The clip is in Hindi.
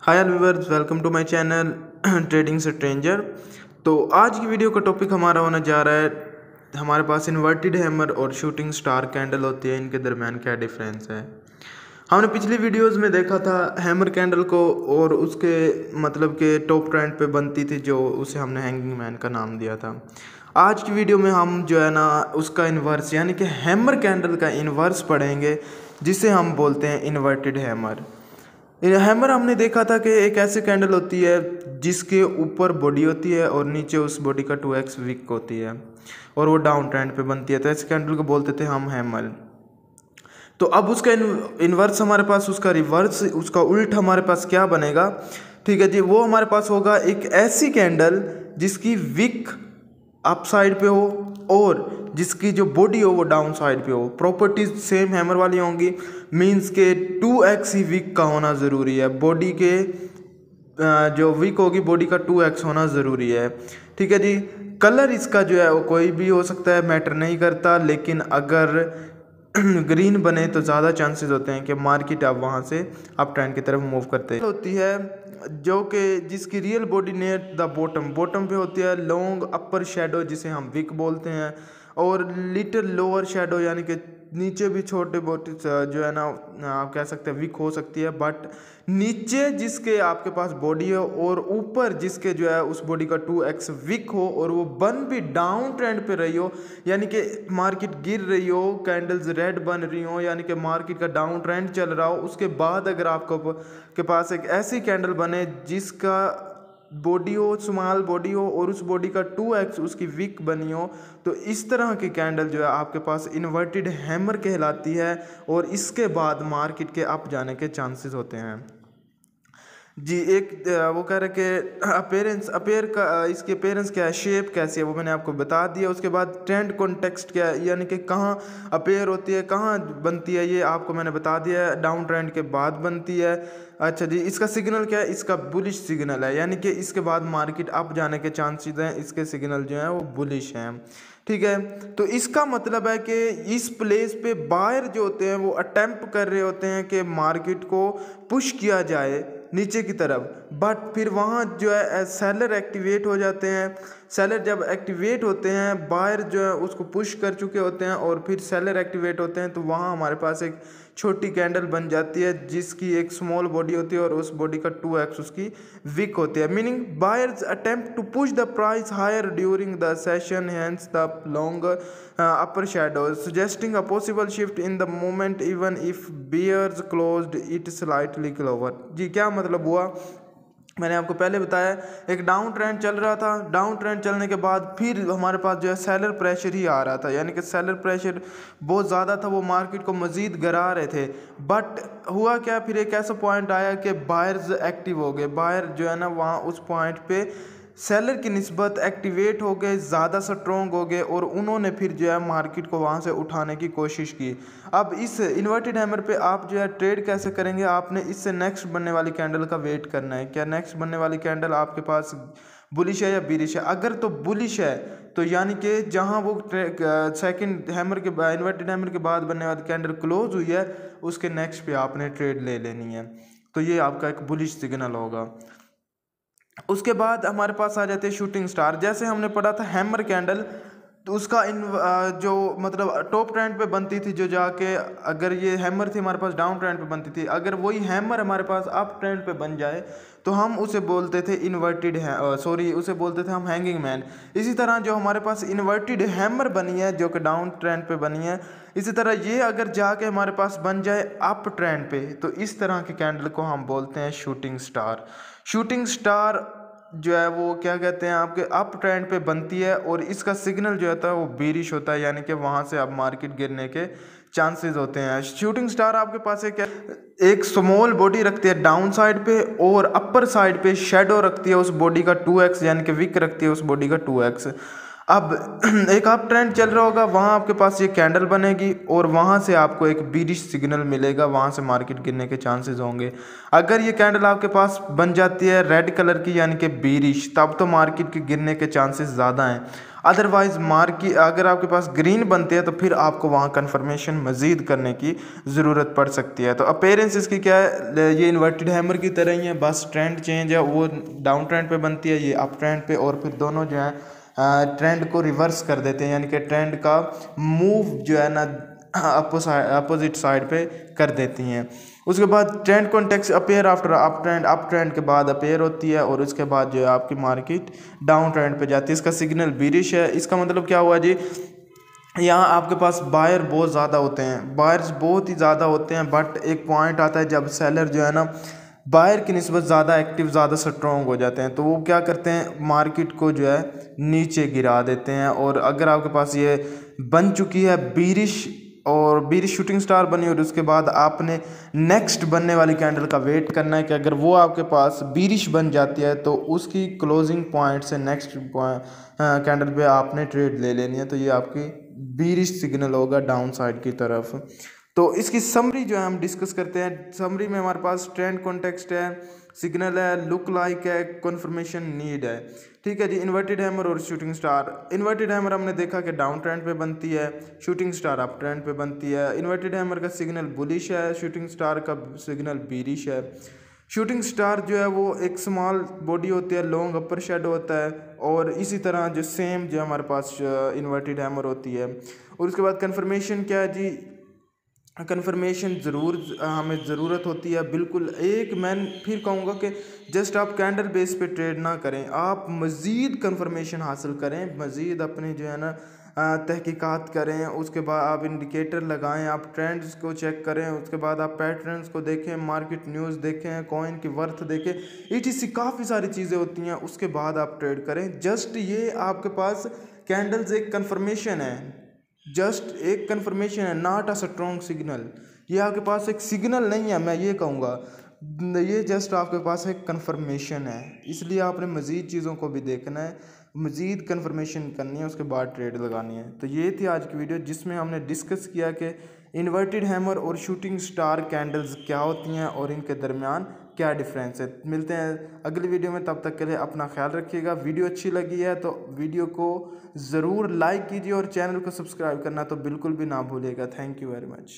Hi viewers, welcome to my channel trading stranger. तो आज की वीडियो का टॉपिक हमारा होने जा रहा है, हमारे पास इन्वर्टेड हैमर और शूटिंग स्टार कैंडल होती है, इनके दरमियान क्या डिफरेंस है। हमने पिछली वीडियोस में देखा था हैमर कैंडल को और उसके मतलब के टॉप ट्रेंड पे बनती थी, जो उसे हमने हैंगिंग मैन का नाम दिया था। आज की वीडियो में हम जो है ना उसका इन्वर्स यानी कि हैमर कैंडल का इन्वर्स पढ़ेंगे, जिसे हम बोलते हैं इन्वर्टेड हैमर। हैमर हमने देखा था कि एक ऐसी कैंडल होती है जिसके ऊपर बॉडी होती है और नीचे उस बॉडी का 2x विक होती है और वो डाउन ट्रेंड पे बनती है, तो ऐसे कैंडल को बोलते थे हम हैमर। तो अब उसका इन्वर्स हमारे पास, उसका रिवर्स, उसका उल्ट हमारे पास क्या बनेगा, ठीक है जी। वो हमारे पास होगा एक ऐसी कैंडल जिसकी विक अप साइड पे हो और जिसकी जो बॉडी हो वो डाउन साइड पे हो। प्रॉपर्टीज सेम हैमर वाली होंगी, मींस के 2x ही विक का होना ज़रूरी है। बॉडी के जो विक होगी बॉडी का 2x होना ज़रूरी है, ठीक है जी। कलर इसका जो है वो कोई भी हो सकता है, मैटर नहीं करता, लेकिन अगर ग्रीन बने तो ज़्यादा चांसेस होते हैं कि मार्केट अब वहाँ से अप ट्रेंड की तरफ मूव करते होती है, जो कि जिसकी real body near the bottom पे होती है। लॉन्ग अपर शेडो जिसे हम विक बोलते हैं, और लिटिल लोअर शेडो यानी कि नीचे भी छोटे बहुत जो है ना आप कह सकते हैं विक हो सकती है, बट नीचे जिसके आपके पास बॉडी हो और ऊपर जिसके जो है उस बॉडी का 2x विक हो और वो बन भी डाउन ट्रेंड पे रही हो, यानी कि मार्केट गिर रही हो, कैंडल्स रेड बन रही हो, यानी कि मार्केट का डाउन ट्रेंड चल रहा हो, उसके बाद अगर आपको के पास एक ऐसी कैंडल बने जिसका बॉडी हो, स्मॉल बॉडी हो और उस बॉडी का 2x उसकी विक बनी हो, तो इस तरह की कैंडल जो है आपके पास इन्वर्टेड हैमर कहलाती है और इसके बाद मार्केट के अप जाने के चांसेस होते हैं जी। एक वो कह रहे कि अपेयर का इसकी अपेयरेंस क्या है, शेप कैसी है, वो मैंने आपको बता दिया। उसके बाद ट्रेंड कॉन्टेक्स्ट क्या है, यानी कि कहाँ अपेयर होती है, कहाँ बनती है, ये आपको मैंने बता दिया है। डाउन ट्रेंड के बाद बनती है। अच्छा जी, इसका सिग्नल क्या है, इसका बुलिश सिग्नल है, यानी कि इसके बाद मार्केट अप जाने के चांसेस हैं, इसके सिग्नल जो है वो बुलिश हैं, ठीक है। तो इसका मतलब है कि इस प्लेस पे बायर जो होते हैं वो अटेम्प्ट कर रहे होते हैं कि मार्केट को पुश किया जाए नीचे की तरफ, बट फिर वहाँ जो है सेलर एक्टिवेट हो जाते हैं। सेलर जब एक्टिवेट होते हैं, बायर जो है उसको पुश कर चुके होते हैं और फिर सेलर एक्टिवेट होते हैं, तो वहाँ हमारे पास एक छोटी कैंडल बन जाती है जिसकी एक स्मॉल बॉडी होती है और उस बॉडी का 2x उसकी विक होती है। Meaning buyers attempt to push the price higher during the session, hence the long upper shadow, suggesting a possible shift in the moment even if bears closed it slightly lower। जी क्या मतलब हुआ, मैंने आपको पहले बताया एक डाउन ट्रेंड चल रहा था, डाउन ट्रेंड चलने के बाद फिर हमारे पास जो है सेलर प्रेशर ही आ रहा था, यानी कि सेलर प्रेशर बहुत ज़्यादा था, वो मार्केट को मज़ीद गिरा रहे थे। बट हुआ क्या, फिर एक ऐसा पॉइंट आया कि बायर्स एक्टिव हो गए, बायर जो है ना वहाँ उस पॉइंट पे सेलर की निस्बत एक्टिवेट हो गए, ज़्यादा स्ट्रॉन्ग हो गए और उन्होंने फिर जो है मार्केट को वहाँ से उठाने की कोशिश की। अब इस इन्वर्टेड हैमर पे आप जो है ट्रेड कैसे करेंगे, आपने इससे नेक्स्ट बनने वाली कैंडल का वेट करना है। क्या नेक्स्ट बनने वाली कैंडल आपके पास बुलिश है या बीरिश है? अगर तो बुलिश है तो यानी कि जहाँ वो सेकंड हैमर के इन्वर्टेड हैमर के बाद बनने वाली कैंडल क्लोज हुई है, उसके नेक्स्ट पे आपने ट्रेड ले लेनी है, तो ये आपका एक बुलिश सिग्नल होगा। उसके बाद हमारे पास आ जाते हैं शूटिंग स्टार। जैसे हमने पढ़ा था हैमर कैंडल, तो उसका जो मतलब टॉप ट्रेंड पे बनती थी, जो जाके अगर ये हैमर थी हमारे पास डाउन ट्रेंड पे बनती थी, अगर वही हैमर हमारे पास अप ट्रेंड पे बन जाए तो हम उसे बोलते थे इन्वर्टेड उसे बोलते थे हम हैंगिंग मैन। इसी तरह जो हमारे पास इन्वर्टेड हैमर बनी है जो कि डाउन ट्रेंड पे बनी है, इसी तरह ये अगर जाके हमारे पास बन जाए अप ट्रेंड पे, तो इस तरह की कैंडल को हम बोलते हैं शूटिंग स्टार। शूटिंग स्टार जो है वो क्या कहते हैं आपके अप ट्रेंड पे बनती है और इसका सिग्नल जो होता है वो बेरिश होता है, यानी कि वहाँ से अब मार्केट गिरने के चांसेस होते हैं। शूटिंग स्टार आपके पास एक स्मॉल बॉडी रखती है डाउन साइड पे और अपर साइड पे शेडो रखती है उस बॉडी का 2x, यानी कि विक रखती है उस बॉडी का 2x। अब एक अप ट्रेंड चल रहा होगा, वहाँ आपके पास ये कैंडल बनेगी और वहाँ से आपको एक बीरिश सिग्नल मिलेगा, वहाँ से मार्केट गिरने के चांसेस होंगे। अगर ये कैंडल आपके पास बन जाती है रेड कलर की यानी कि बीरिश, तब तो मार्केट के गिरने के चांसेस ज़्यादा हैं। अदरवाइज़ मार्केट अगर आपके पास ग्रीन बनते हैं तो फिर आपको वहाँ कन्फर्मेशन मज़ीद करने की ज़रूरत पड़ सकती है। तो अपीयरेंस इसकी क्या है, ये इन्वर्टेड हैमर की तरह ही है, बस ट्रेंड चेंज है, वो डाउन ट्रेंड पे बनती है, ये अप ट्रेंड पे, और फिर दोनों जो है ट्रेंड को रिवर्स कर देते हैं, यानी कि ट्रेंड का मूव जो है ना अपोजिट साइड पे कर देती हैं। उसके बाद trend context appear after up trend के बाद अपेयर होती है, और उसके बाद जो है आपकी मार्केट डाउन ट्रेंड पे जाती है। इसका सिग्नल बीरिश है। इसका मतलब क्या हुआ जी, यहाँ आपके पास बायर बहुत ज़्यादा होते हैं, बायर्स बहुत ही ज़्यादा होते हैं, बट एक पॉइंट आता है जब सेलर जो है ना बायर की निस्बत ज़्यादा एक्टिव, ज़्यादा स्ट्रॉन्ग हो जाते हैं, तो वो क्या करते हैं, मार्केट को जो है नीचे गिरा देते हैं। और अगर आपके पास ये बन चुकी है बीरिश, और बीरिश शूटिंग स्टार बनी, और उसके बाद आपने नेक्स्ट बनने वाली कैंडल का वेट करना है कि अगर वो आपके पास बीरिश बन जाती है तो उसकी क्लोजिंग पॉइंट से नेक्स्ट कैंडल पे आपने ट्रेड ले लेनी है। तो ये आपकी बीरिश सिग्नल होगा डाउन साइड की तरफ। तो इसकी समरी जो है हम डिस्कस करते हैं। समरी में हमारे पास ट्रेंड कॉन्टेक्स्ट है, सिग्नल है, लुक लाइक है, कन्फर्मेशन नीड है। ठीक है जी। इन्वर्टेड हैमर और शूटिंग स्टार। इन्वर्टेड हैमर हमने देखा कि डाउन ट्रेंड पे बनती है, शूटिंग स्टार अप ट्रेंड पे बनती है। इन्वर्टेड हैमर का सिग्नल बुलिश है, शूटिंग स्टार का सिग्नल बीरिश है। शूटिंग स्टार जो है वो एक स्मॉल बॉडी होती है, लॉन्ग अपर शेडो होता है, और इसी तरह जो सेम जो हमारे पास इन्वर्टेड हैमर होती है। और उसके बाद कन्फर्मेशन क्या है जी, कन्फर्मेशन ज़रूर हमें ज़रूरत होती है बिल्कुल। एक मैं फिर कहूँगा कि जस्ट आप कैंडल बेस पे ट्रेड ना करें, आप मज़ीद कन्फर्मेशन हासिल करें, मज़ीद अपने जो है ना तहकीकात करें। उसके बाद आप इंडिकेटर लगाएं, आप ट्रेंड्स को चेक करें, उसके बाद आप पैटर्न्स को देखें, मार्केट न्यूज़ देखें, कॉइन की वर्थ देखें, ETC काफ़ी सारी चीज़ें होती हैं। उसके बाद आप ट्रेड करें। जस्ट ये आपके पास कैंडल्स एक कन्फर्मेशन है, जस्ट एक कन्फर्मेशन है, नॉट अ स्ट्रॉन्ग सिग्नल। ये आपके पास एक सिग्नल नहीं है, मैं ये कहूँगा, ये जस्ट आपके पास एक कन्फर्मेशन है। इसलिए आपने मज़ीद चीज़ों को भी देखना है, मज़ीद कन्फर्मेशन करनी है, उसके बाद ट्रेड लगानी है। तो ये थी आज की वीडियो जिसमें हमने डिस्कस किया कि इन्वर्टेड हैमर और शूटिंग स्टार कैंडल्स क्या होती हैं और इनके दरमियान क्या डिफरेंस है। मिलते हैं अगली वीडियो में, तब तक के लिए अपना ख्याल रखिएगा। वीडियो अच्छी लगी है तो वीडियो को ज़रूर लाइक कीजिए और चैनल को सब्सक्राइब करना तो बिल्कुल भी ना भूलिएगा। Thank you very much.